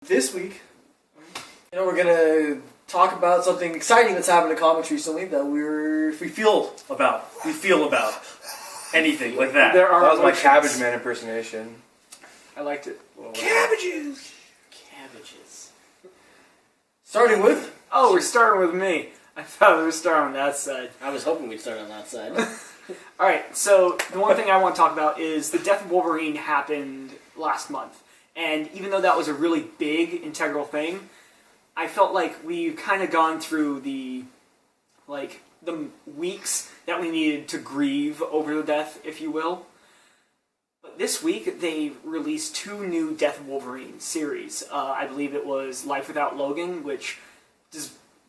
This week, we're gonna talk about something exciting that's happened in comics recently that we feel about. We feel about anything like that. That was my Cabbage Man impersonation. I liked it. Cabbages. Starting with? Oh, we're starting with me. I thought we were starting on that side. I was hoping we'd start on that side. Alright, so the one thing I want to talk about is the death of Wolverine happened last month. And even though that was a really big, integral thing, I felt like we've kind of gone through the weeks that we needed to grieve over the death, if you will. But this week, they released 2 new Death of Wolverine series. I believe it was Life Without Logan, which,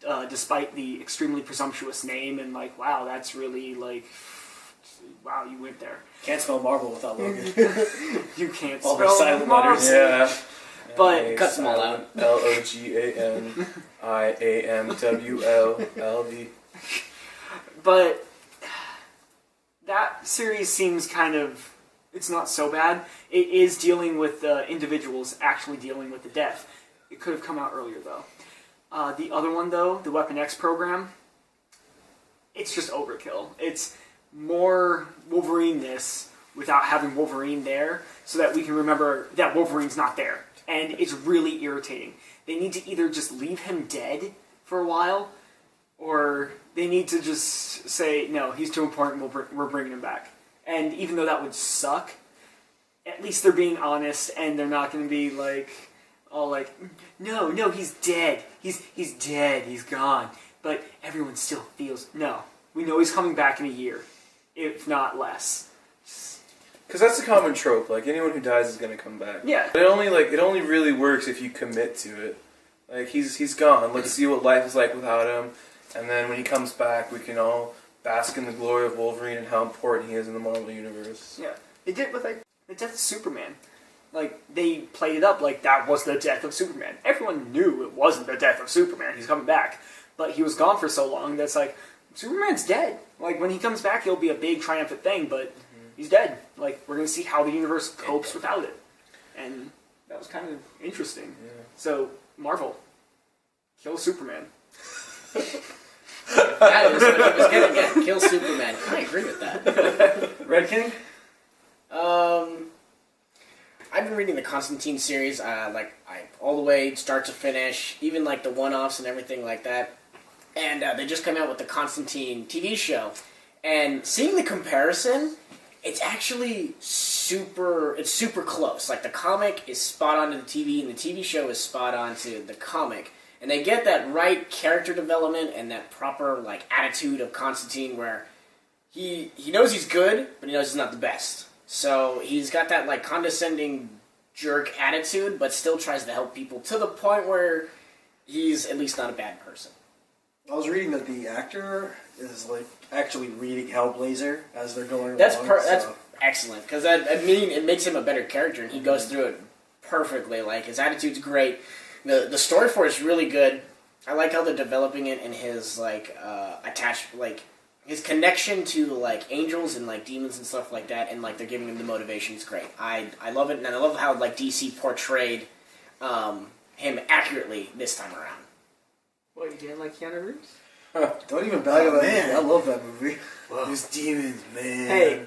despite the extremely presumptuous name, and wow, that's really wow, you went there. Can't spell Marvel without Logan. You can't All spell the silent Marvel. letters. Yeah. But Cuts them all out. LOGANIAMWLLD. But that series seems kind of, it's not so bad. It is dealing with individuals actually dealing with the death. It could have come out earlier, though. The other one, though, the Weapon X program, it's just overkill. It's more Wolverine-ness without having Wolverine there so that we can remember that Wolverine's not there. And it's really irritating. They need to either just leave him dead for a while, or they need to just say, no, he's too important, we're bringing him back. And even though that would suck, at least they're being honest, and they're not going to be no, he's dead. He's dead, he's gone. But everyone still feels, no, we know he's coming back in a year, if not less. Because that's a common trope. Anyone who dies is going to come back. Yeah. But it only really works if you commit to it. He's gone. Let's see what life is like without him. And then when he comes back, we can all bask in the glory of Wolverine and how important he is in the Marvel Universe. Yeah. They did with, the death of Superman. They played it up like that was the death of Superman. Everyone knew it wasn't the death of Superman. He's coming back. But he was gone for so long that's Superman's dead. When he comes back, it'll be a big triumphant thing, but he's dead. We're going to see how the universe copes without it. And that was kind of interesting. Yeah. So, Marvel, kill Superman. That is what I was getting at. Kill Superman. I agree with that. Red King? I've been reading the Constantine series, all the way start to finish, even the one-offs and everything like that. And they just came out with the Constantine TV show. And seeing the comparison, it's actually super close. The comic is spot on to the TV, and the TV show is spot on to the comic. And they get that right character development and that proper, attitude of Constantine where he knows he's good, but he knows he's not the best. So he's got that, condescending jerk attitude, but still tries to help people to the point where he's at least not a bad person. I was reading that the actor is actually reading Hellblazer as they're going That's along. That's excellent, because it makes him a better character, and he goes through it perfectly. His attitude's great. The story for it's really good. I like how they're developing it, and his his connection to angels and demons and stuff like that, and they're giving him the motivation. It's great. I love it, and I love how DC portrayed him accurately this time around. What, you didn't like Keanu Reeves? Don't even bag on that movie. I love that movie. Those demons, man. Hey,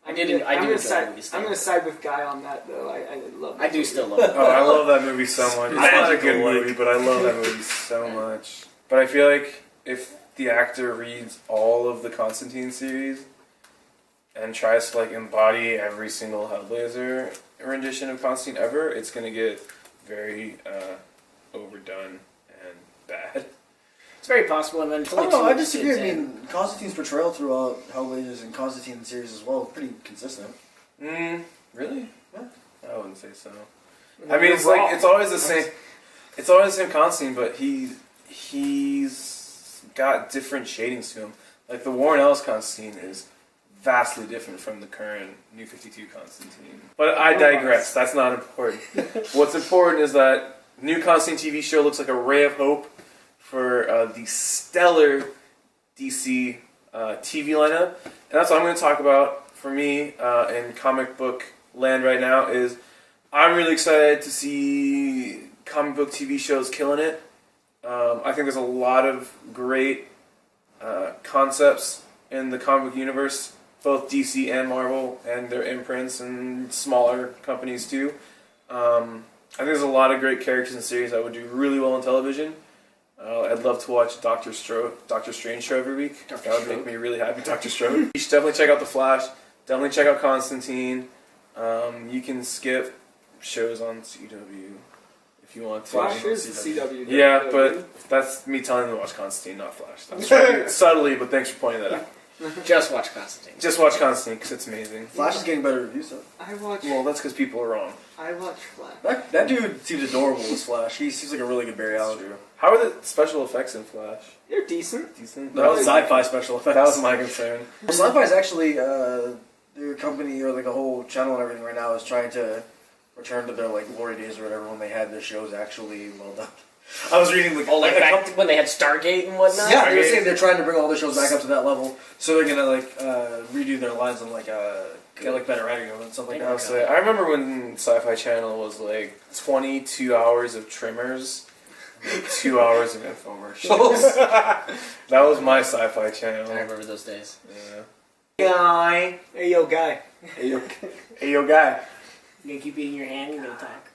I'm going to side with Guy on that, though. I love that. I do still love it. Oh, I love that movie so much. It's not a good movie, but I love that movie so much. But I feel like if the actor reads all of the Constantine series and tries to embody every single Hellblazer rendition of Constantine ever, it's going to get very overdone and bad. It's very possible, and then it's only I disagree. I mean, Constantine's portrayal throughout Hellblazers and Constantine series as well is pretty consistent. Really? Yeah. I wouldn't say so. I mean, it's it's always the same. It's always the same Constantine, but he's got different shadings to him. The Warren Ellis Constantine is vastly different from the current New 52 Constantine. But I digress. That's not important. What's important is that new Constantine TV show looks like a ray of hope for the stellar DC TV lineup. And that's what I'm going to talk about for me in comic book land right now is I'm really excited to see comic book TV shows killing it. I think there's a lot of great concepts in the comic book universe, both DC and Marvel, and their imprints and smaller companies too. I think there's a lot of great characters and series that would do really well on television. I'd love to watch Doctor Strange show every week. That would make me really happy. Dr. Strode. You should definitely check out The Flash. Definitely check out Constantine. You can skip shows on CW if you want to. Flash is CW. Yeah, but that's me telling them to watch Constantine, not Flash. That's right. Subtly, but thanks for pointing that out. Just watch Constantine. Just watch Constantine because it's amazing. Flash is getting better reviews, though. Well, that's because people are wrong. I watch Flash. That dude seems adorable as Flash. He seems like a really good Barry Allen. How are the special effects in Flash? They're decent. Decent? That was sci-fi special effects. That was my concern. Well, sci-fi is actually their company, or like a whole channel and everything right now is trying to return to their like glory days or whatever when they had their shows actually well done. I was reading like back when they had Stargate and whatnot. Yeah, I was saying they're trying to bring all their shows back up to that level, so they're gonna like redo their lines and like get like better writing and stuff like that. I remember when Sci-Fi Channel was like 22 hours of trimmers, like 2 hours of infomercials. That was my Sci-Fi Channel. I remember those days. Yeah. Guy. Hey, yo, guy. Hey yo, guy. You gonna keep eating your hand? You gonna talk?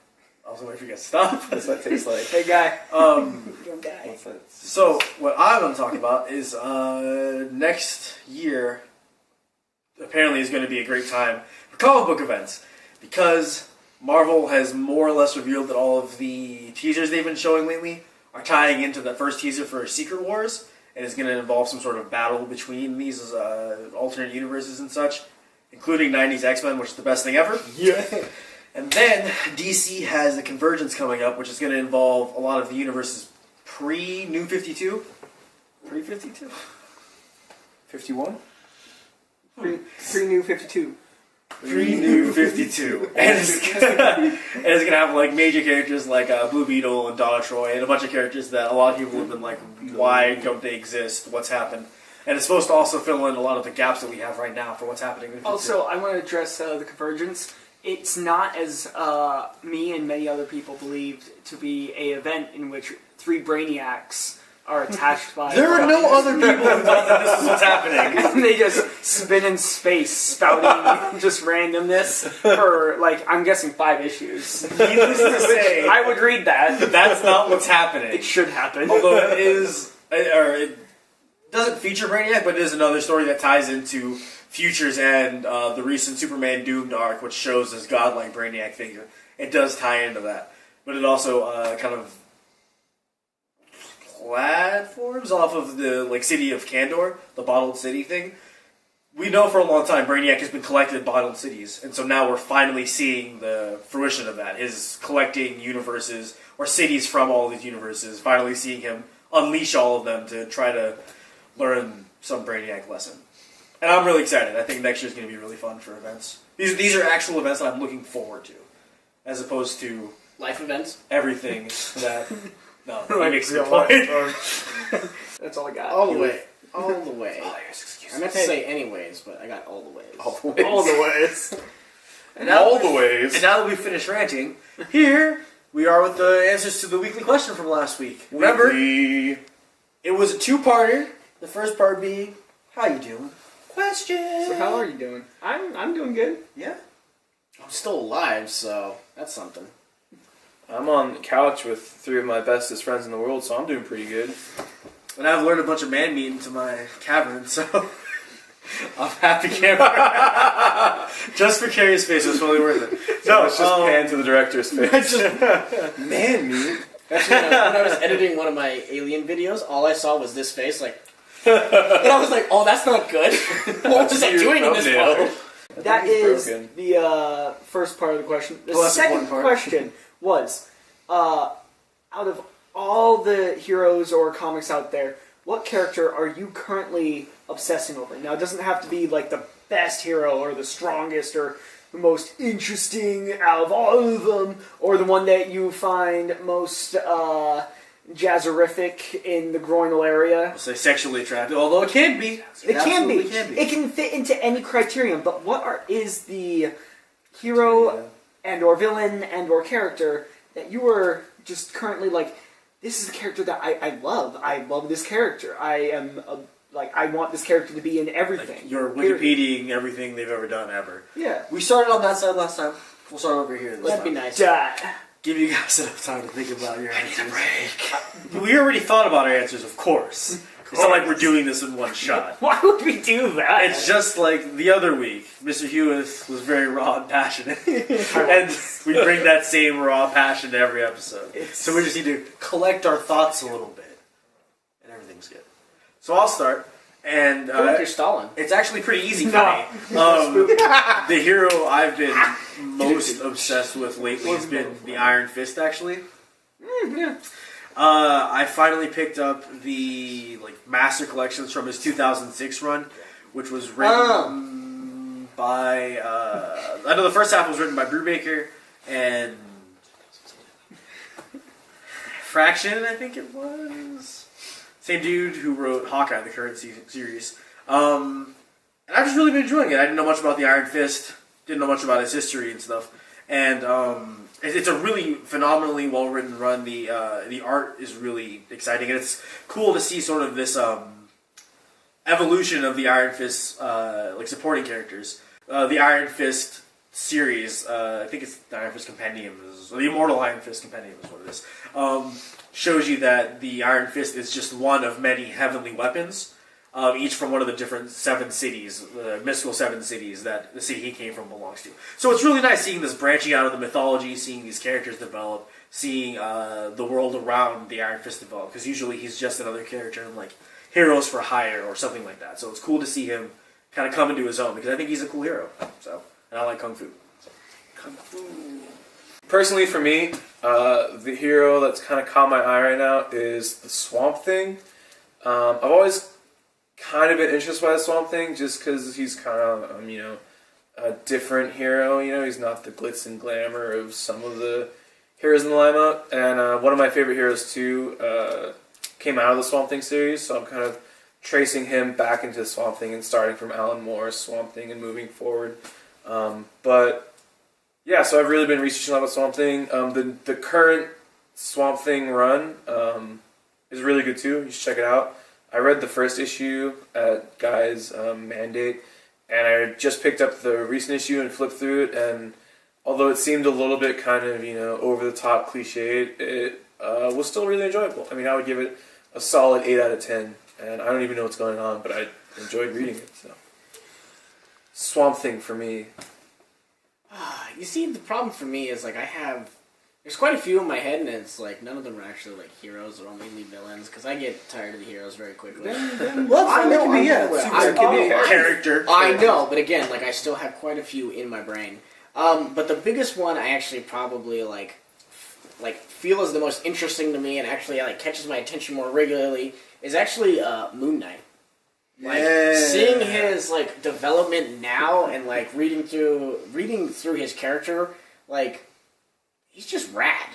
I was waiting for you guys to stop. That's what it tastes like. Hey, guy. Yo, guy. What's that? So what I'm going to talk about is next year apparently is going to be a great time for comic book events because Marvel has more or less revealed that all of the teasers they've been showing lately are tying into that first teaser for Secret Wars, and it's going to involve some sort of battle between these alternate universes and such, including 90s X-Men, which is the best thing ever. Yeah. And then DC has a Convergence coming up, which is going to involve a lot of the universes pre-New 52. Pre-52? 51? Pre-New 52. Pre-New 52. And it's gonna have like major characters like Blue Beetle and Donna Troy and a bunch of characters that a lot of people have been like, why don't they exist? What's happened? And it's supposed to also fill in a lot of the gaps that we have right now for what's happening in the future. Also, I want to address the Convergence. It's not, as me and many other people believed, to be a event in which 3 Brainiacs are attached by... There are no other people who thought that this is what's happening. And they just spin in space, spouting just randomness for, like, I'm guessing 5 issues. Needless to say, I would read that. that's not what's happening. It should happen. Although it is... Or it doesn't feature Brainiac, but it is another story that ties into Futures and the recent Superman Doomed arc, which shows this godlike Brainiac figure. It does tie into that. But it also kind of platforms off of the like city of Kandor, the bottled city thing. We know for a long time Brainiac has been collecting bottled cities, and so now we're finally seeing the fruition of that. His collecting universes, or cities from all these universes, finally seeing him unleash all of them to try to learn some Brainiac lesson. And I'm really excited. I think next year's going to be really fun for events. These are actual events that I'm looking forward to, as opposed to Life events? everything that... No, that Like makes a good real point. That's all I got. All the way. All the way. Oh, yes, excuse I meant to say anyways, but I got all the ways. All the ways. All the ways. And now, All the ways. and now that we've finished ranting, here we are with the answers to the weekly question from last week. Remember, it was a 2-parter. The first part being, how you doing? Question. So how are you doing? I'm doing good. Yeah. I'm still alive, so that's something. I'm on the couch with 3 of my bestest friends in the world, so I'm doing pretty good. And I've learned a bunch of man meat into my cavern, so I'm happy camera. Just for Carrie's face, it was totally worth it. No, it's just pan to the director's face. Man meat. Actually, when I was editing one of my alien videos, all I saw was this face, like... and I was like, oh, that's not good. What was I doing in this thumbnail. part? That he's is broken. the first part of the question. The Well, that's second one part. question was, out of all the heroes or comics out there, what character are you currently obsessing over? Now, it doesn't have to be like the best hero or the strongest or the most interesting out of all of them, or the one that you find most jazzerific in the groinal area. I'll say sexually attractive, although it can be. It can be. Absolutely can be. It can fit into any criterion, but what is the hero and or villain and or character that you were just currently like, this is a character that I love. I love this character. I am I want this character to be in everything. Like you're Wikipediaing everything they've ever done ever. Yeah. We started on that side last time. We'll start over here this That'd be time. nice. Give you guys enough time to think about your answers. We already thought about our answers, of course. It's not like we're doing this in one shot. Why would we do that? It's just like the other week. Mr. Hueth was very raw and passionate. And we bring that same raw passion to every episode. So we just need to collect our thoughts a little bit. And everything's good. So I'll start. And I feel like you're stalling. it's actually pretty easy for me. The hero I've been most obsessed with lately has been the Iron Fist, actually. I finally picked up the Master Collections from his 2006 run, which was written by... I know the first half was written by Brubaker and... Fraction, I think it was. Same dude who wrote Hawkeye, the current series. And I've just really been enjoying it. I didn't know much about the Iron Fist, didn't know much about his history and stuff. And it's a really phenomenally well-written run. The art is really exciting, and it's cool to see sort of this evolution of the Iron Fist supporting characters. The Iron Fist series, I think it's the Iron Fist Compendium, or the Immortal Iron Fist Compendium is what it is, shows you that the Iron Fist is just one of many heavenly weapons, each from one of the different 7 cities, the mystical 7 cities that the city he came from belongs to. So it's really nice seeing this branching out of the mythology, seeing these characters develop, seeing the world around the Iron Fist develop, because usually he's just another character in Heroes for Hire or something like that. So it's cool to see him kind of come into his own, because I think he's a cool hero. So, and I like Kung Fu. So, Kung Fu. Personally, for me, the hero that's kind of caught my eye right now is the Swamp Thing. I've always kind of been interested by the Swamp Thing just because he's kind of, a different hero. He's not the glitz and glamour of some of the heroes in the limelight. And one of my favorite heroes, too, came out of the Swamp Thing series, so I'm kind of tracing him back into the Swamp Thing and starting from Alan Moore's Swamp Thing and moving forward. But yeah, so I've really been researching a lot about Swamp Thing. The current Swamp Thing run is really good too. You should check it out. I read the first issue at Guy's mandate, and I just picked up the recent issue and flipped through it. And although it seemed a little bit kind of over the top cliched, it was still really enjoyable. I mean, I would give it a solid 8 out of 10. And I don't even know what's going on, but I enjoyed reading it. So, Swamp Thing for me. You see, the problem for me is there's quite a few in my head, and it's none of them are actually heroes or mainly villains, because I get tired of the heroes very quickly. Well, I know, It can be a character. I know, but again, I still have quite a few in my brain. But the biggest one I actually probably feel is the most interesting to me, and actually catches my attention more regularly, is actually Moon Knight. Seeing his development now and reading through his character, he's just rad.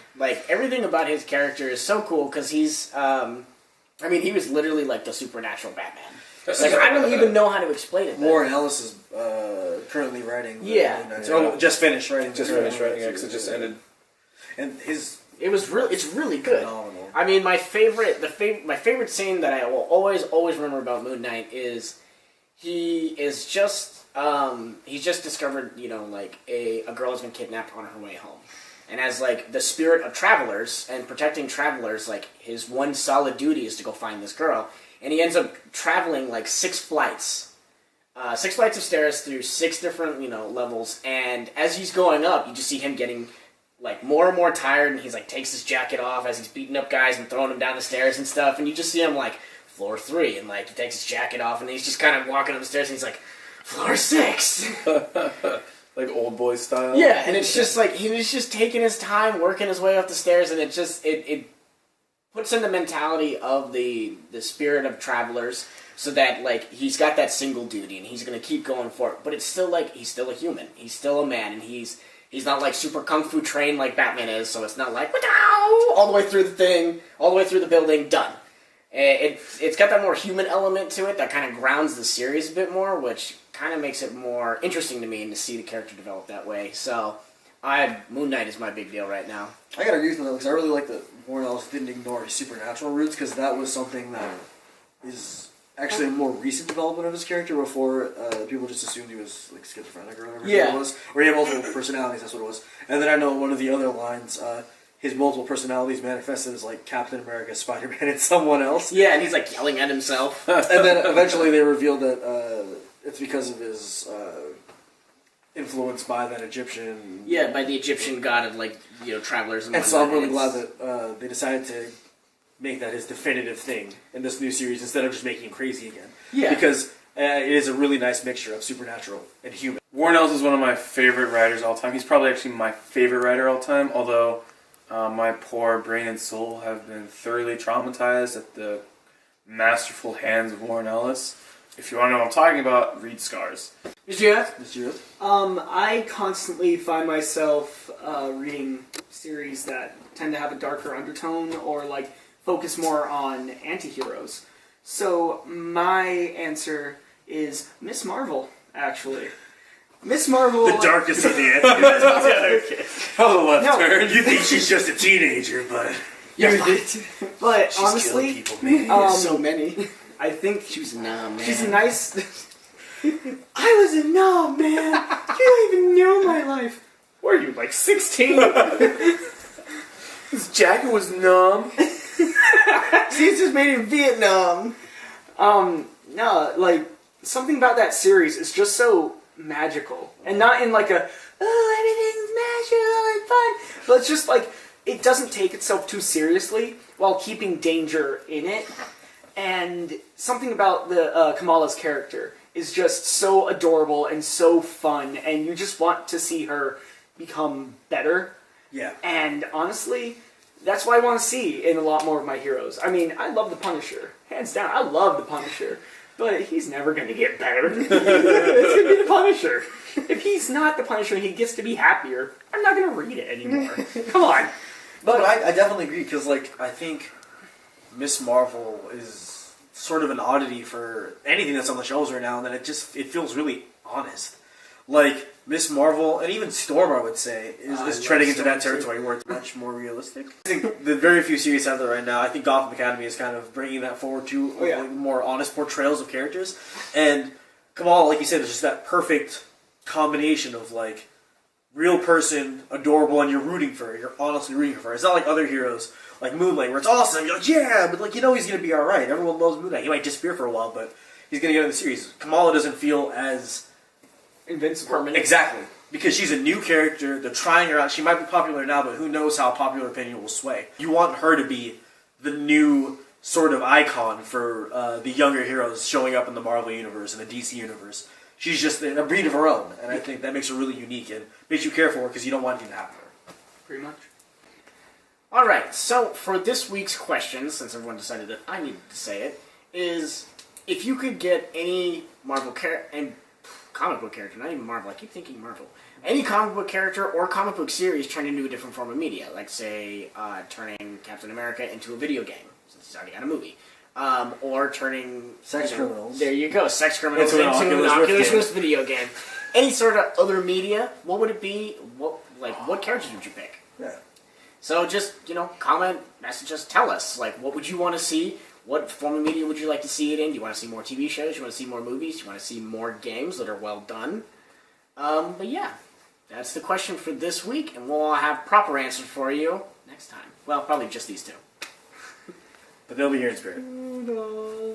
Everything about his character is so cool because he's he was literally the supernatural Batman. I don't even know how to explain it. Warren Ellis is currently writing. Just finished writing. Because it just ended. And it's really good. Phenomenal. I mean, my favorite scene that I will always remember about Moon Knight is he's just discovered a girl has been kidnapped on her way home, and as the spirit of travelers and protecting travelers, his one solid duty is to go find this girl, and he ends up traveling 6 flights. 6 flights of stairs through 6 different levels, and as he's going up, you just see him getting more and more tired, and he's takes his jacket off as he's beating up guys and throwing them down the stairs and stuff, and you just see him floor 3, and he takes his jacket off, and he's just kind of walking up the stairs, and he's floor 6. Old boy style. Yeah, and it's just he was just taking his time, working his way up the stairs, and it just it puts in the mentality of the spirit of travelers, so that he's got that single duty, and he's gonna keep going for it. But it's still he's still a human, he's still a man, and he's not super kung fu trained like Batman is, so it's not all the way through the thing, all the way through the building, done. It's got that more human element to it that kind of grounds the series a bit more, which kind of makes it more interesting to me and to see the character develop that way. So, Moon Knight is my big deal right now. I gotta agree with that because I really like that Warren Ellis didn't ignore his supernatural roots because that was something that is actually a more recent development of his character. Before people just assumed he was like schizophrenic or whatever it was, or he had multiple personalities. That's what it was. And then I know one of the other lines. His multiple personalities manifested as like Captain America, Spider-Man, and someone else. Yeah, and he's like yelling at himself. And then eventually they revealed that it's because of his influence by that Egyptian. Yeah, by the Egyptian god of like travelers and. And so I'm really glad that they decided to make that his definitive thing in this new series instead of just making him crazy again. Yeah, because it is a really nice mixture of supernatural and human. Warren Ellis is one of my favorite writers all time. He's probably actually my favorite writer all time, although my poor brain and soul have been thoroughly traumatized at the masterful hands of Warren Ellis. If you want to know what I'm talking about, read Scars. Mr. I constantly find myself reading series that tend to have a darker undertone or like focus more on anti-heroes. So my answer is Miss Marvel, actually. Miss Marvel... The darkest of the anti-heroes. Oh, left turn. You think she's just a teenager, but... But She's honestly, killing people, man. so many. I think She was man. she's a nice... I was a knob, man. You don't even know my life. Were you, like 16? His jacket was numb. She's just made in Vietnam. No, like, something about that series is just so magical. And not in like a, oh, everything's magical and fun. But it's just like, it doesn't take itself too seriously while keeping danger in it. And something about the Kamala's character is just so adorable and so fun. And you just want to see her become better. Yeah. And honestly, that's what I want to see in a lot more of my heroes. I mean, I love the Punisher. Hands down, I love the Punisher. But he's never going to get better. It's going to be the Punisher. If he's not the Punisher and he gets to be happier, I'm not going to read it anymore. Come on. But I definitely agree because like I think Miss Marvel is sort of an oddity for anything that's on the shelves right now, and then it feels really honest. Like Miss Marvel and even Storm, I would say, is treading into that territory where it's much more realistic. I think the very few series out there right now, I think Gotham Academy is kind of bringing that forward too, like more honest portrayals of characters. And Kamala, like you said, is just that perfect combination of like real person, adorable, and you're rooting for her. You're honestly rooting for her. It's not like other heroes like Moonlight, where it's awesome. You're like, yeah, but like he's gonna be all right. Everyone loves Moonlight. He might disappear for a while, but he's gonna get in the series. Kamala doesn't feel as Invincible. exactly because she's a new character. They're trying her out. She might be popular now, but who knows how popular opinion will sway. You want her to be the new sort of icon for the younger heroes showing up in the Marvel universe and the DC universe. She's just a breed of her own, and I think that makes her really unique and makes you care for her because you don't want anything to happen to her. Pretty much. Alright, so for this week's question, since everyone decided that I needed to say it, is if you could get any Marvel and comic book character, not even Marvel, I keep thinking Marvel, any comic book character or comic book series turned into a different form of media, like say turning Captain America into a video game, since he's already got a movie. Or turning Sex criminals. There you go, sex criminals Into into an an Oculus Oculus Rift video game. Any sort of other media, what would it be? What characters would you pick? Yeah. So just, comment, message us, tell us, what would you want to see? What form of media would you like to see it in? Do you want to see more TV shows? Do you want to see more movies? Do you want to see more games that are well done? But yeah, that's the question for this week, and we'll have proper answers for you next time. Well, probably just these two. But they'll be here in spirit.